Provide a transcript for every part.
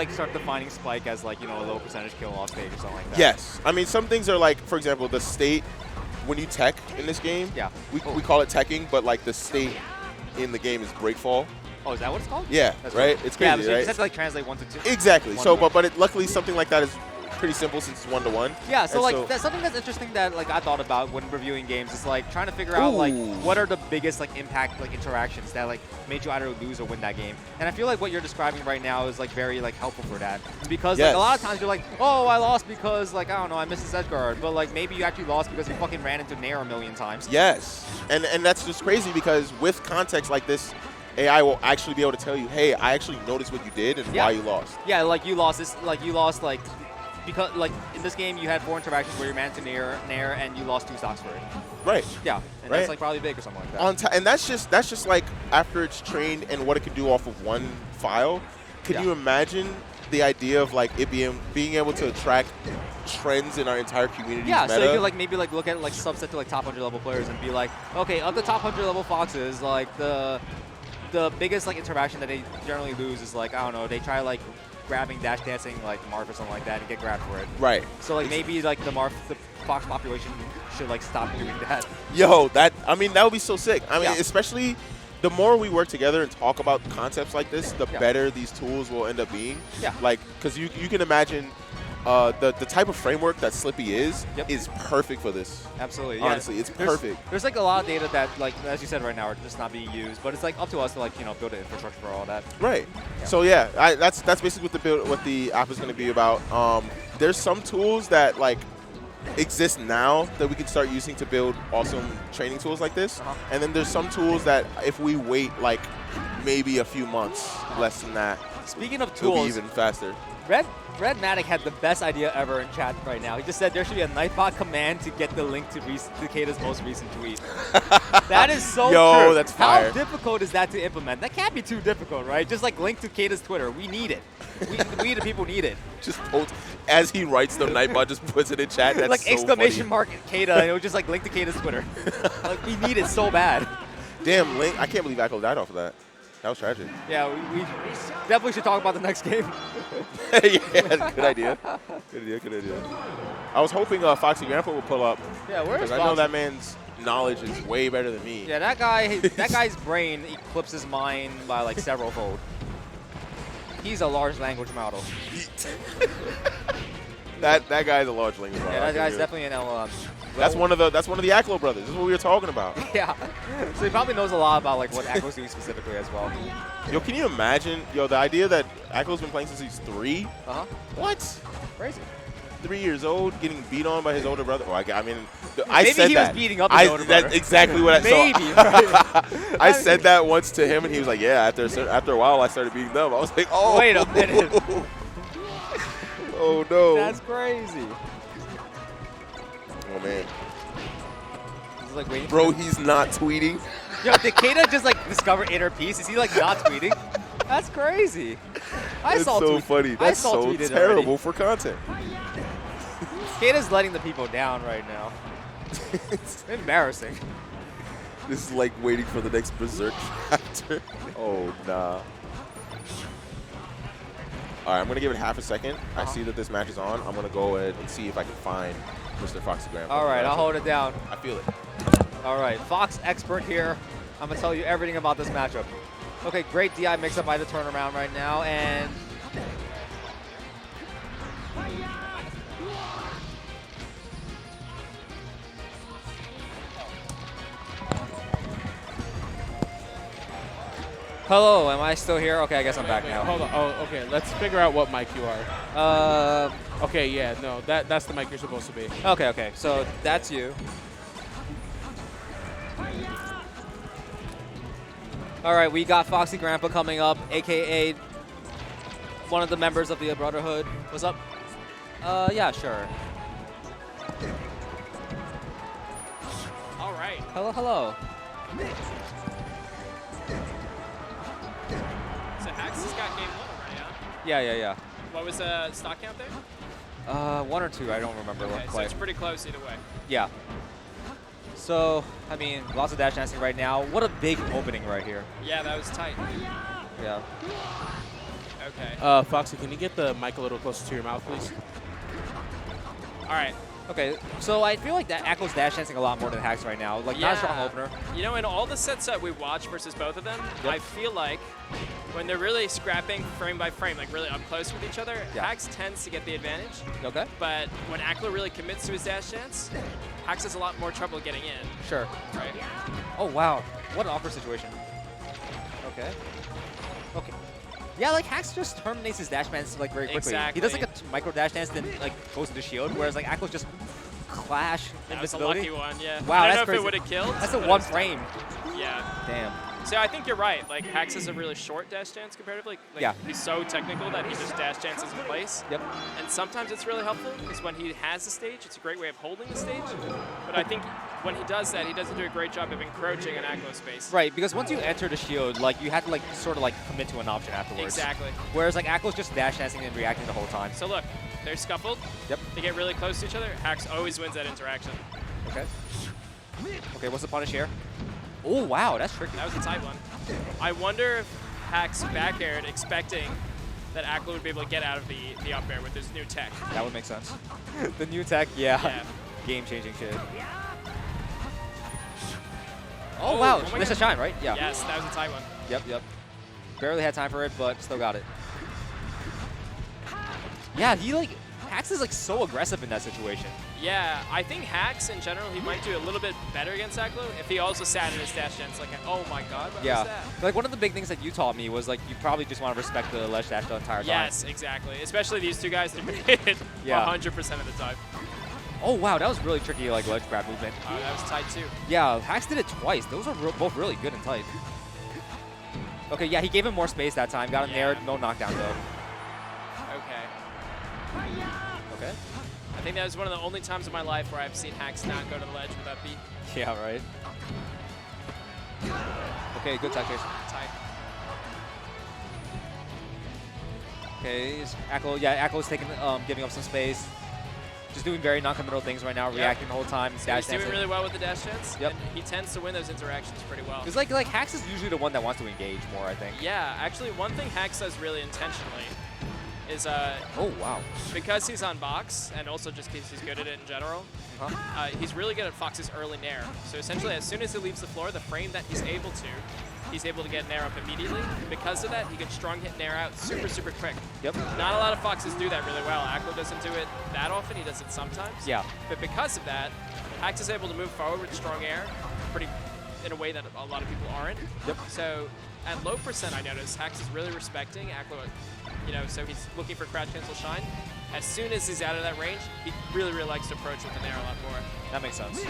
like start defining Spike as like, you know, a low percentage kill off stage or something like that. Yes. I mean, some things are like, for example, the state, when you tech in this game, Yeah. we call it teching, but like the state in the game is breakfall. Oh, is that what it's called? Yeah, That's right? Cool. It's crazy, yeah, so you right? just have to like translate 1 to 2. Exactly. One So, to one. but luckily something like that is pretty simple since it's 1-to-1. Yeah, so And like that's something that's interesting that like I thought about when reviewing games is like trying to figure out like what are the biggest like impact like interactions that like made you either lose or win that game. And I feel like what you're describing right now is like very like helpful for that. Because like a lot of times you're like, oh, I lost because like I don't know, I missed this edge guard, but like maybe you actually lost because you fucking ran into Nair a million times. Yes. And that's just crazy because with context like this, AI will actually be able to tell you, hey, I actually noticed what you did and why you lost. Yeah, like you lost this, like you lost like, because like in this game you had 4 interactions where you ran to Nair and you lost 2 stocks for it. Right. Yeah, and that's like probably big or something like that. And that's just like after it's trained and what it can do off of one file. Can you imagine the idea of like it being able to track trends in our entire community? Yeah, so you could like maybe like look at like subset to like top 100 level players and be like, okay, of the top 100 level Foxes, like the biggest like interaction that they generally lose is like, I don't know, they try like grabbing dash dancing like Marth or something like that and get grabbed for it. Right. So like maybe like the Fox population should like stop doing that. Yo, that would be so sick. I mean, especially the more we work together and talk about concepts like this, the better these tools will end up being. Yeah. Like, because you can imagine the type of framework that Slippy is perfect for this. Absolutely. Honestly, it's perfect. There's like a lot of data that like, as you said right now, are just not being used, but it's like up to us to like, you know, build an infrastructure for all that. Right. Yeah. So yeah, that's basically what the app is going to be about. There's some tools that like exist now that we can start using to build awesome training tools like this. And then there's some tools that if we wait like maybe a few months, less than that. Speaking of it'll tools, be even faster. Red Matic had the best idea ever in chat right now. He just said there should be a Nightbot command to get the link to Kata's most recent tweet. That is so true. That's fire. How difficult is that to implement? That can't be too difficult, right? Just like link to Kata's Twitter. We need it. We the people need it. Just post, as he writes them, Nightbot just puts it in chat. That's like so exclamation funny. mark Kata, and it was just like link to Kata's Twitter. Like we need it so bad. Damn, Link! I can't believe Aklo died off of that. That was tragic. Yeah, we definitely should talk about the next game. Yeah, good idea. Good idea. I was hoping Foxy Grandpa would pull up. Yeah, where's Because I know that man's knowledge is way better than me. Yeah, that guy's brain eclipses mine by like several fold. He's a large language model. that guy's a large language model. Yeah, that guy's definitely an LLM. That's one of the Aklo brothers. This is what we were talking about. Yeah. So he probably knows a lot about like what Aklo's doing specifically as well. Yo, can you imagine? Yo, the idea that Aklo's been playing since he's 3. What? Crazy. 3 years old, getting beat on by his older brother. Oh, I mean, Maybe said he that. was beating up his older brother. That's exactly what I saw. Maybe. Right? I said that once to him, and he was like, "Yeah." After a while, I started beating them. I was like, "Oh, wait a minute." Oh no. That's crazy. Oh man. He's like waiting. Bro, he's not tweeting. Yo, did Kata just like discover inner peace? Is he like not tweeting? That's crazy. It's so funny. That's so terrible for content. Kata's letting the people down right now. It's embarrassing. This is like waiting for the next Berserk chapter. Oh, nah. All right, I'm going to give it half a second. I see that this match is on. I'm going to go ahead and see if I can find Mr. Foxy Grandpa. All right, I'll hold it down. I feel it. All right, Fox expert here. I'm going to tell you everything about this matchup. Okay, great DI mix-up by the turnaround right now, and... Hello, am I still here? Okay, I guess I'm back now. Hold on. Oh, okay. Let's figure out what mic you are. Okay, yeah, no, that's the mic you're supposed to be. Okay. So that's you. All right, we got Foxy Grandpa coming up, a.k.a. one of the members of the Brotherhood. What's up? Yeah, sure. All right. Hello. So Hax has got game 1 already, huh? Yeah. What was the stock count there? 1 or 2, I don't remember. Okay, so quite. it's pretty close either way. Yeah. So, I mean, lots of dash dancing right now. What a big opening right here. Yeah, that was tight. Yeah. Okay. Foxy, can you get the mic a little closer to your mouth, please? All right. Okay, so I feel like that Aklo's dash dancing a lot more than Hacks right now. Like, not a strong opener. You know, in all the sets that we watch versus both of them, I feel like when they're really scrapping frame by frame, like really up close with each other, Hacks tends to get the advantage. Okay. But when Aklo really commits to his dash dance, Hacks has a lot more trouble getting in. Sure. Right? Oh, wow. What an awkward situation. Okay. Okay. Yeah, like Hacks just terminates his dash dance like very quickly. Exactly. He does like a micro dash dance, then like goes into shield, whereas like Aklo's just clash That was a invisibility. lucky one, yeah. Wow, I don't that's know crazy. if it would have killed. That's a but it one was- frame. Yeah. Damn. So I think you're right. Like Hacks has a really short dash dance comparatively. Like, Yeah. He's so technical that he just dash dances in place. Yep. And sometimes it's really helpful because when he has the stage, it's a great way of holding the stage. But I think when he does that, he doesn't do a great job of encroaching on Aklo's space. Right, because once you enter the shield, like you have to like sort of like commit to an option afterwards. Exactly. Whereas like Aklo's just dash dancing and reacting the whole time. So look, they're scuffled. Yep. They get really close to each other. Hacks always wins that interaction. Okay. Okay, what's the punish here? Oh wow, that's tricky. That was a tight one. I wonder if Hacks back aired expecting that Aklo would be able to get out of the up air with his new tech. That would make sense. The new tech, yeah. Yeah. Game-changing shit. Oh wow, oh my this God. is shine, right? Yeah. Yes, that was a tight one. Yep, yep. Barely had time for it, but still got it. Yeah, he like Hacks is like so aggressive in that situation. Yeah, I think Hacks in general, he might do a little bit better against Aklo if he also sat in his dash dance like, oh my god, what was that? Like one of the big things that you taught me was like you probably just want to respect the ledge dash the entire time. Yes, exactly. Especially these two guys, they're going to hit 100% of the time. Oh wow, that was really tricky like ledge grab movement. Oh, that was tight too. Yeah, Hacks did it twice. Those are both really good and tight. Okay, yeah, he gave him more space that time. Got him there, no knockdown though. Okay. Okay. I think that was one of the only times in my life where I've seen Hacks not go to the ledge without beat. Yeah, right. Okay, good tech chase. Tight. Okay, Aklo, yeah, Aklo's taking, giving up some space. Just doing very non-committal things right now, reacting the whole time, So dash he's doing dancing. really well with the dash dance. Yep. And he tends to win those interactions pretty well. Because like Hacks is usually the one that wants to engage more, I think. Yeah, actually one thing Hacks does really intentionally is Oh wow. because he's on box and also just because he's good at it in general, he's really good at Fox's early nair. So essentially as soon as he leaves the floor, the frame that he's able to get nair up immediately. Because of that, he can strong hit nair out super, super quick. Yep. Not a lot of Foxes do that really well. Aklo doesn't do it that often, he does it sometimes. Yeah. But because of that, Hacks is able to move forward with strong air in a way that a lot of people aren't. Yep. So at low percent, I noticed Hacks is really respecting Aklo, so he's looking for crouch cancel shine. As soon as he's out of that range, he really, really likes to approach with the nair a lot more. That makes sense.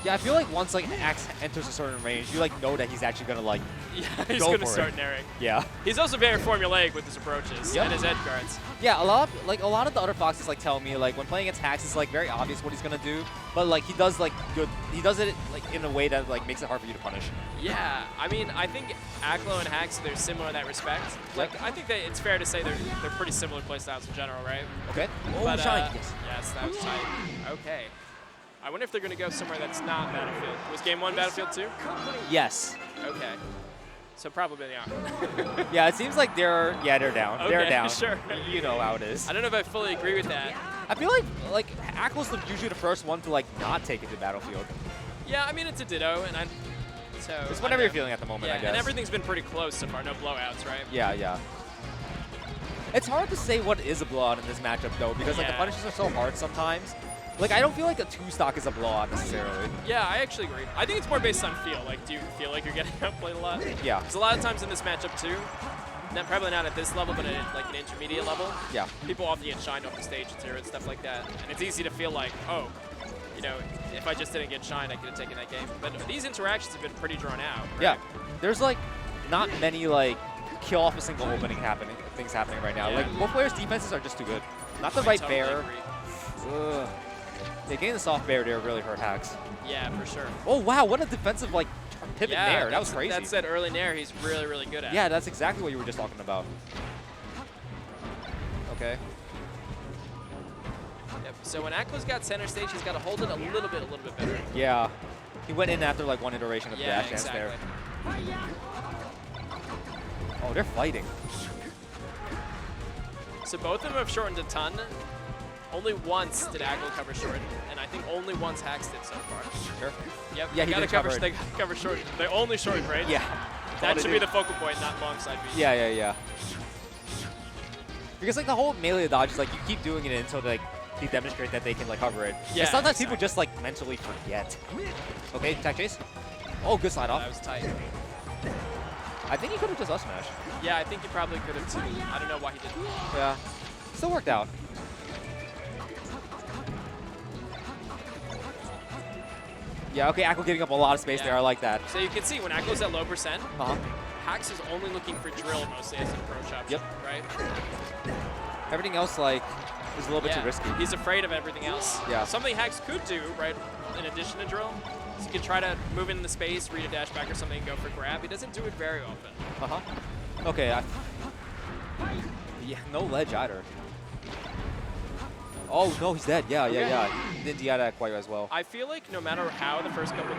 Yeah, I feel like once like Axe enters a certain range, you like know that he's actually gonna like Yeah, he's go going to for start it. nairing. Yeah. He's also very formulaic with his approaches Yep. and his edge guards. Yeah, a lot of the other Foxes like tell me like when playing against Hacks it's like very obvious what he's gonna do, but like he does it like in a way that like makes it hard for you to punish. Yeah, I mean, I think Aklo and Hacks, they're similar in that respect. Like, I think that it's fair to say they're pretty similar playstyles in general, right? Okay. Oh, But, shine. Yes. yes, that was tight. Okay. I wonder if they're going to go somewhere that's not Battlefield. Was Game 1 Battlefield 2? Yes. Okay. So probably not. Yeah, it seems like they're down. They're Okay, down. sure. You know how it is. I don't know if I fully agree with that. I feel like Aklo's usually the first one to like not take it to Battlefield. Yeah, I mean, it's a ditto, and so It's whatever you're feeling at the moment, Yeah, I guess. and everything's been pretty close so far. No blowouts, right? Yeah, yeah. It's hard to say what is a blowout in this matchup though, because like the Yeah. punishes are so hard sometimes. Like I don't feel like a 2-stock is a blowout necessarily. Yeah, I actually agree. I think it's more based on feel. Like, do you feel like you're getting outplayed a lot? Yeah. Because a lot of times in this matchup too, probably not at this level, but at like an intermediate level, Yeah. people often get shined off the stage and zero and stuff like that. And it's easy to feel like, oh, if I just didn't get shined, I could have taken that game. But these interactions have been pretty drawn out. Right? Yeah. There's like not many like kill off a single opening things happening right now. Yeah. Like both players' defenses are just too good. Not the I right totally bear. agree. Ugh. Yeah, getting the soft bear there really hurt Hacks. Yeah, for sure. Oh wow, what a defensive like pivot Yeah, there. That was crazy. That's that early nair he's really, really good at. Yeah, that's exactly what you were just talking about. Okay. Yep. So when Aklo's got center stage, he's got to hold it a little bit better. Yeah. He went in after like one iteration of the Yeah, dash dance exactly. there. Oh, they're fighting. So both of them have shortened a ton. Only once did Aklo cover short, and I think only once Hax did so far. Sure. Yep. Yeah, he gotta did cover. cover it. They cover short. They only short, right? Yeah. That should be the focal point, not long side B. Yeah. Because like the whole melee dodge is like you keep doing it until like they demonstrate that they can like cover it. Yeah, And sometimes people just like mentally forget. Okay, tag chase. Oh, good slide off. That was tight. I think he could have just up smash. Yeah, I think he probably could have too. I don't know why he didn't. Yeah. Still worked out. Yeah, okay, Aklo giving up a lot of space there. I like that. So you can see when Aklo's at low percent, Uh-huh. Hax is only looking for drill mostly as an approach option, Yep. right? Everything else, like, is a little bit too risky. He's afraid of everything else. Yeah. Something Hax could do, right, in addition to drill, is he could try to move into the space, read a dash back or something, and go for grab. He doesn't do it very often. Uh-huh. Okay, yeah, no ledge either. Oh, no, he's dead. Yeah. Didn't DI that quite as well. I feel like no matter how the first couple